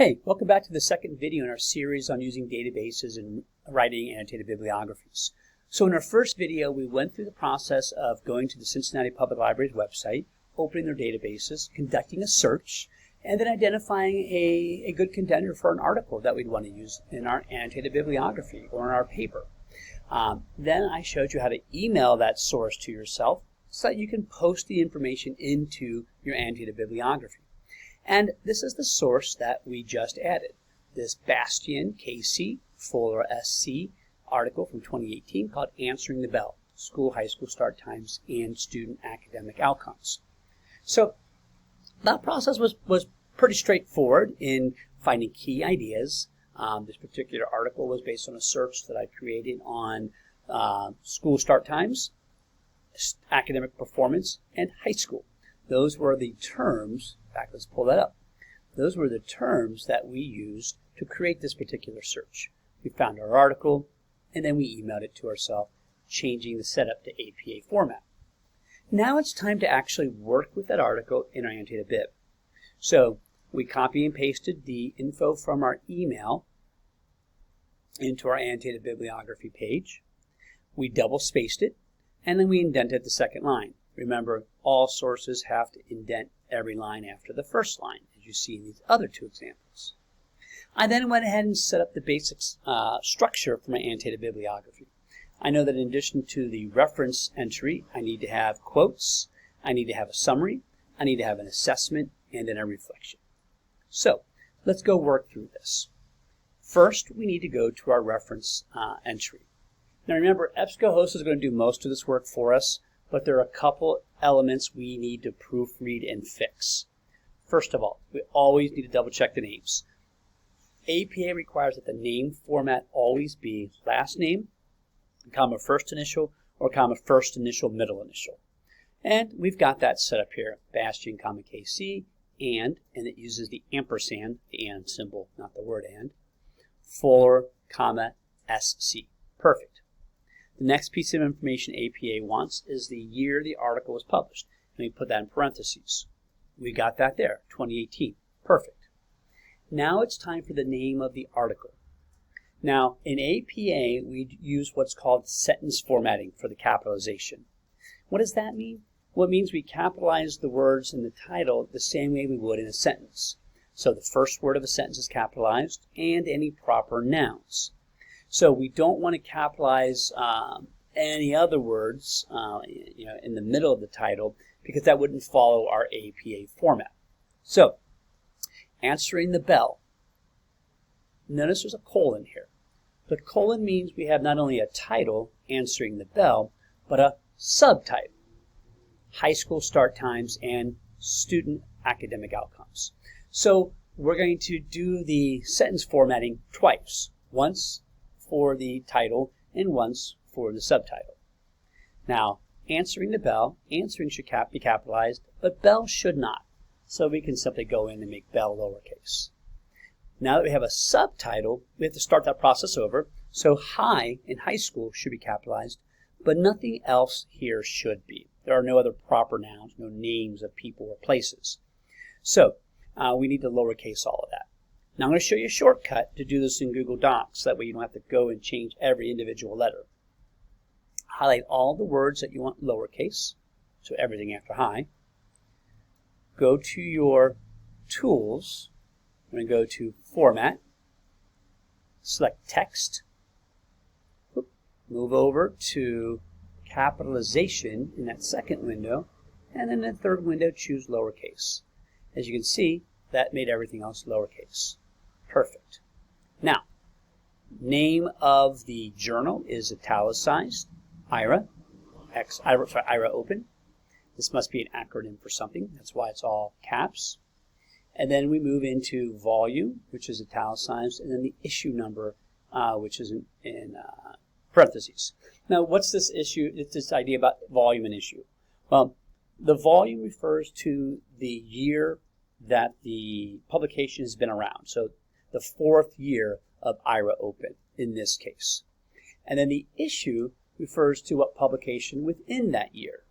Hey, welcome back to the second video in our series on using databases and writing annotated bibliographies. So in our first video, we went through the process of going to the Cincinnati Public Library's website, opening their databases, conducting a search, and then identifying a good contender for an article that we'd want to use in our annotated bibliography or in our paper. Then I showed you how to email that source to yourself so that you can post the information into your annotated bibliography. And this is the source that we just added, this Bastian, KC, Fuller, SC article from 2018 called Answering the Bell, School, High School Start Times, and Student Academic Outcomes. So that process was pretty straightforward in finding key ideas. This particular article was based on a search that I created on school start times, academic performance, and high school. Those were the terms. In fact, let's pull that up. Those were the terms that we used to create this particular search. We found our article, and then we emailed it to ourselves, changing the setup to APA format. Now it's time to actually work with that article in our annotated bib. So we copy and pasted the info from our email into our annotated bibliography page. We double spaced it, and then we indented the second line. Remember, all sources have to indent every line after the first line, as you see in these other two examples. I then went ahead and set up the basic structure for my annotated bibliography. I know that in addition to the reference entry, I need to have quotes, I need to have a summary, I need to have an assessment, and then a reflection. So let's go work through this. First, we need to go to our reference entry. Now remember, EBSCOhost is going to do most of this work for us, but there are a couple elements we need to proofread and fix. First of all, we always need to double check the names. APA requires that the name format always be last name, comma first initial, or comma first initial, middle initial. And we've got that set up here, Bastian, comma KC, and it uses the ampersand, the and symbol, not the word and, Fuller, comma SC. Perfect. The next piece of information APA wants is the year the article was published. And we put that in parentheses. We got that there, 2018. Perfect. Now it's time for the name of the article. Now, in APA, we use what's called sentence formatting for the capitalization. What does that mean? Well, it means we capitalize the words in the title the same way we would in a sentence. So the first word of a sentence is capitalized, and any proper nouns. So we don't want to capitalize any other words in the middle of the title because that wouldn't follow our APA format. So, answering the bell. Notice there's a colon here. The colon means we have not only a title, answering the bell, but a subtitle, high school start times and student academic outcomes. So we're going to do the sentence formatting twice. Once for the title and once for the subtitle. Now, answering the bell, answering should be capitalized, but bell should not. So we can simply go in and make bell lowercase. Now that we have a subtitle, we have to start that process over. So high in high school should be capitalized, but nothing else here should be. There are no other proper nouns, no names of people or places. So we need to lowercase all of that. Now I'm going to show you a shortcut to do this in Google Docs. That way you don't have to go and change every individual letter. Highlight all the words that you want lowercase, so everything after high. Go to your tools. I'm going to go to Format. Select Text. Move over to Capitalization in that second window. And in the third window, choose lowercase. As you can see, that made everything else lowercase. Perfect. Now, name of the journal is italicized, IRA, IRA open. This must be an acronym for something. That's why it's all caps. And then we move into volume, which is italicized, and then the issue number, which is in parentheses. Now, what's this issue? It's this idea about volume and issue. Well, the volume refers to the year that the publication has been around. So the 4th year of IRA Open in this case. And then the issue refers to what publication within that year.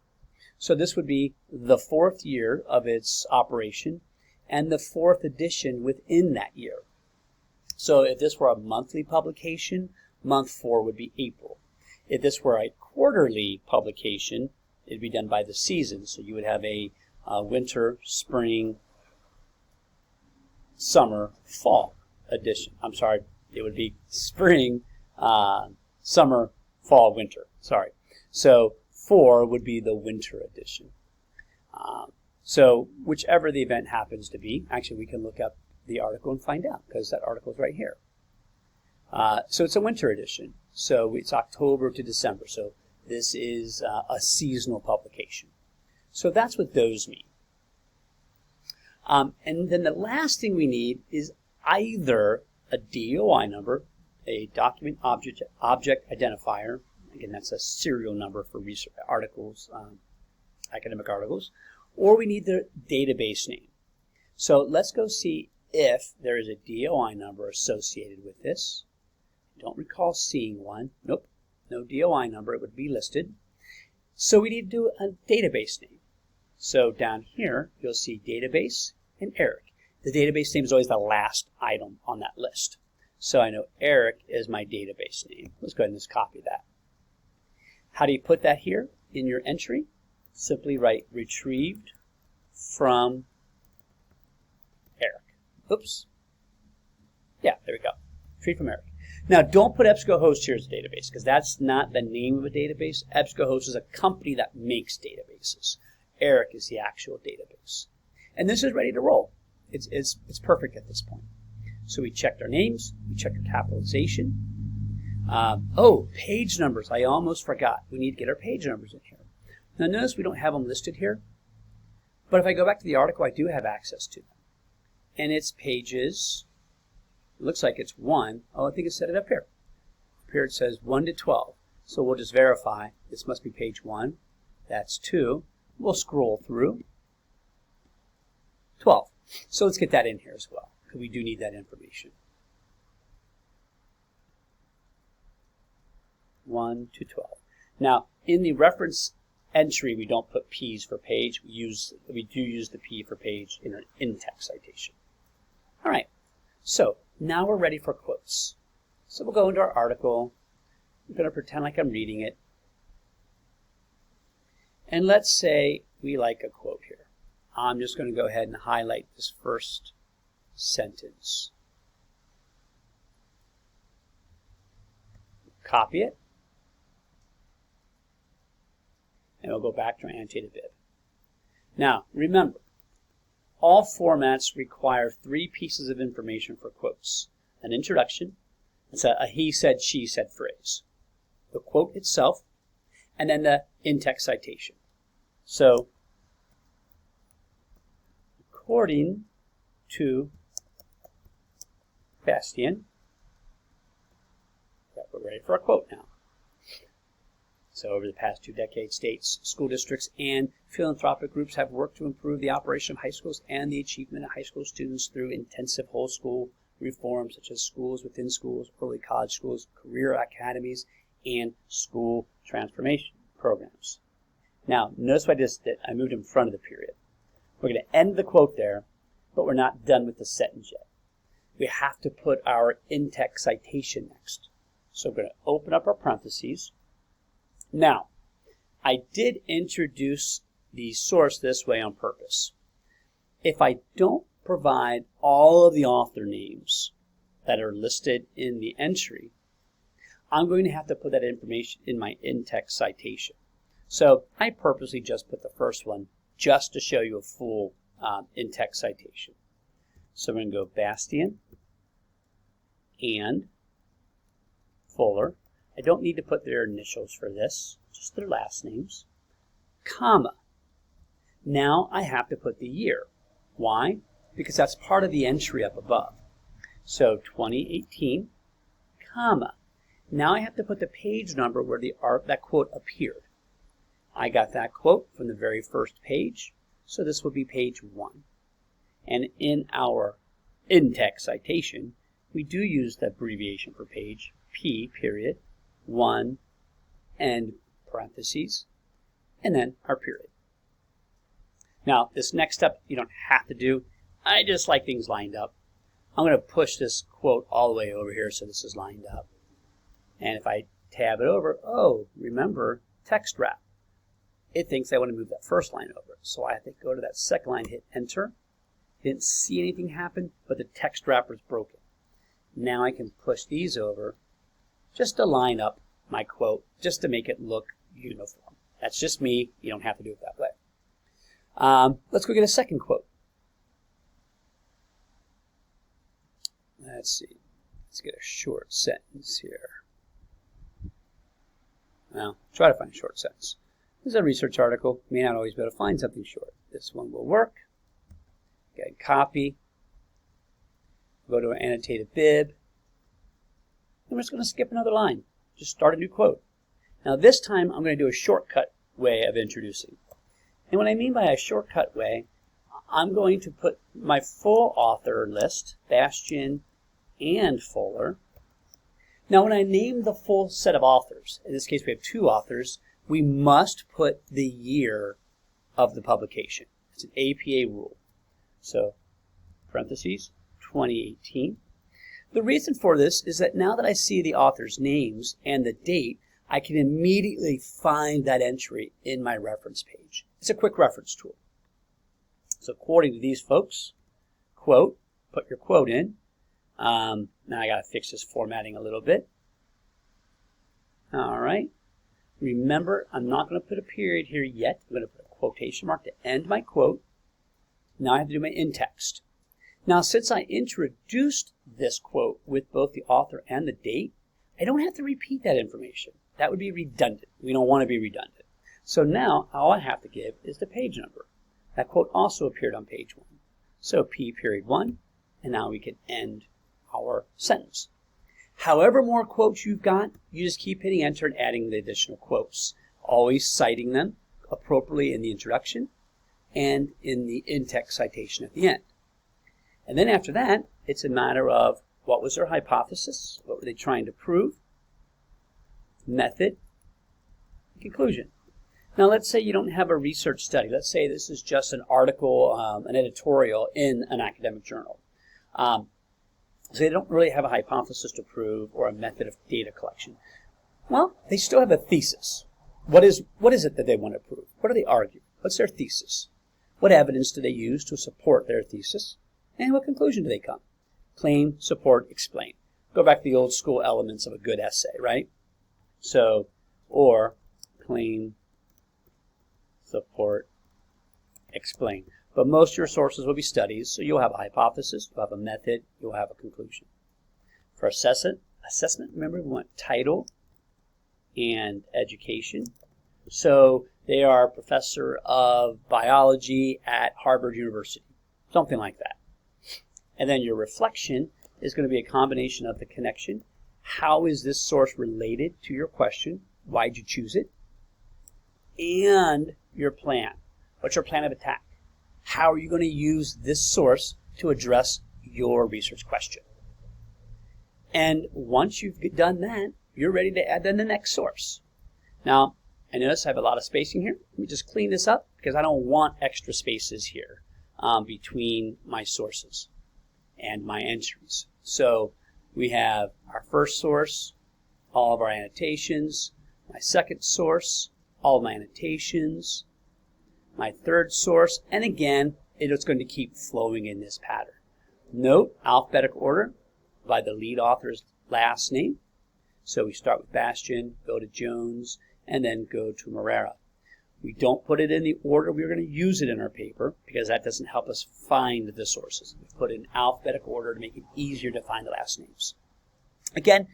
So this would be the 4th year of its operation, and the 4th edition within that year. So if this were a monthly publication, month 4 would be April. If this were a quarterly publication, it'd be done by the season. So you would have a winter, spring, summer, fall edition. I'm sorry, it would be spring, summer, fall, winter. Sorry. So 4 would be the winter edition. So whichever the event happens to be, actually we can look up the article and find out because that article is right here. So it's a winter edition. So it's October to December. So this is a seasonal publication. So that's what those mean. And then the last thing we need is either a DOI number, a document object identifier. Again, that's a serial number for research articles, academic articles, or we need the database name. So let's go see if there is a DOI number associated with this. I don't recall seeing one. Nope, no DOI number. It would be listed. So we need to do a database name. So down here, you'll see database and Eric. The database name is always the last item on that list. So I know Eric is my database name. Let's go ahead and just copy that. How do you put that here in your entry? Simply write retrieved from Eric. Oops. Yeah, there we go. Retrieved from Eric. Now, don't put EBSCOhost here as a database because that's not the name of a database. EBSCOhost is a company that makes databases. Eric is the actual database. And this is ready to roll. It's perfect at this point. So we checked our names. We checked our capitalization. Oh, page numbers. I almost forgot. We need to get our page numbers in here. Now notice we don't have them listed here. But if I go back to the article, I do have access to them. And it's pages, it looks like it's 1. Oh, I think it set it up here. Up here it says 1 to 12. So we'll just verify. This must be page 1. That's 2. We'll scroll through. 12. So let's get that in here as well, because we do need that information. 1 to 12. Now, in the reference entry, we don't put P's for page. We do use the P for page in an in-text citation. All right. So now we're ready for quotes. So we'll go into our article. I'm going to pretend like I'm reading it. And let's say we like a quote here. I'm just going to go ahead and highlight this first sentence. Copy it. And we'll go back to our annotated bib. Now, remember, all formats require 3 pieces of information for quotes. An introduction, it's a he said, she said phrase. The quote itself, and then the in-text citation. So, according to Bastian, we're ready for a quote now. So over the past 2 decades, states, school districts, and philanthropic groups have worked to improve the operation of high schools and the achievement of high school students through intensive whole school reforms such as schools within schools, early college schools, career academies, and school transformation programs. Now, notice what I just did. I moved in front of the period. We're going to end the quote there, but we're not done with the sentence yet. We have to put our in-text citation next. So we're going to open up our parentheses. Now, I did introduce the source this way on purpose. If I don't provide all of the author names that are listed in the entry, I'm going to have to put that information in my in-text citation. So I purposely just put the first one just to show you a full in-text citation. So we're going to go Bastian and Fuller. I don't need to put their initials for this, just their last names, comma. Now I have to put the year. Why? Because that's part of the entry up above. So 2018, comma. Now I have to put the page number where that quote appeared. I got that quote from the very first page, so this will be page 1. And in our in-text citation, we do use the abbreviation for page, P, period, 1, and parentheses, and then our period. Now, this next step you don't have to do. I just like things lined up. I'm going to push this quote all the way over here so this is lined up. And if I tab it over, oh, remember text wrap. It thinks I want to move that first line over. So I have to go to that second line, hit enter. Didn't see anything happen, but the text wrapper is broken. Now I can push these over just to line up my quote, just to make it look uniform. That's just me. You don't have to do it that way. Let's go get a second quote. Let's see. Let's get a short sentence here. Well, try to find a short sentence. This is a research article. May not always be able to find something short. This one will work. Okay, copy. Go to an annotated bib. And we're just going to skip another line. Just start a new quote. Now this time I'm going to do a shortcut way of introducing. And what I mean by a shortcut way, I'm going to put my full author list, Bastian and Fuller. Now when I name the full set of authors, in this case we have 2 authors, we must put the year of the publication. It's an APA rule. So, parentheses, 2018. The reason for this is that now that I see the author's names and the date, I can immediately find that entry in my reference page. It's a quick reference tool. So according to these folks, quote, put your quote in. Now I got to fix this formatting a little bit. All right. Remember, I'm not going to put a period here yet. I'm going to put a quotation mark to end my quote. Now I have to do my in-text. Now, since I introduced this quote with both the author and the date, I don't have to repeat that information. That would be redundant. We don't want to be redundant. So now, all I have to give is the page number. That quote also appeared on page 1. So P period 1, and now we can end our sentence. However more quotes you've got, you just keep hitting enter and adding the additional quotes, always citing them appropriately in the introduction and in the in-text citation at the end. And then after that, it's a matter of what was their hypothesis, what were they trying to prove, method, conclusion. Now let's say you don't have a research study. Let's say this is just an article, an editorial in an academic journal. So they don't really have a hypothesis to prove or a method of data collection. Well, they still have a thesis. What is it that they want to prove? What do they argue? What's their thesis? What evidence do they use to support their thesis? And what conclusion do they come? Claim, support, explain. Go back to the old school elements of a good essay, right? So, or claim, support, explain. But most of your sources will be studies, so you'll have a hypothesis, you'll have a method, you'll have a conclusion. For assessment, remember we want title and education. So they are a professor of biology at Harvard University, something like that. And then your reflection is going to be a combination of the connection. How is this source related to your question? Why'd you choose it? And your plan. What's your plan of attack? How are you going to use this source to address your research question? And once you've done that, you're ready to add in the next source. Now, I notice I have a lot of spacing here. Let me just clean this up because I don't want extra spaces here between my sources and my entries. So we have our first source, all of our annotations, my second source, all of my annotations, my third source, and again, it's going to keep flowing in this pattern. Note, alphabetical order by the lead author's last name. So we start with Bastian, go to Jones, and then go to Morera. We don't put it in the order we're going to use it in our paper because that doesn't help us find the sources. We put it in alphabetical order to make it easier to find the last names. Again,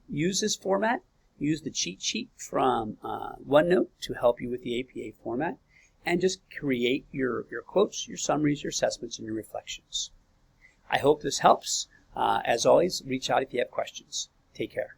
use this format. Use the cheat sheet from OneNote to help you with the APA format. And just create your quotes, your summaries, your assessments, and your reflections. I hope this helps. As always, reach out if you have questions. Take care.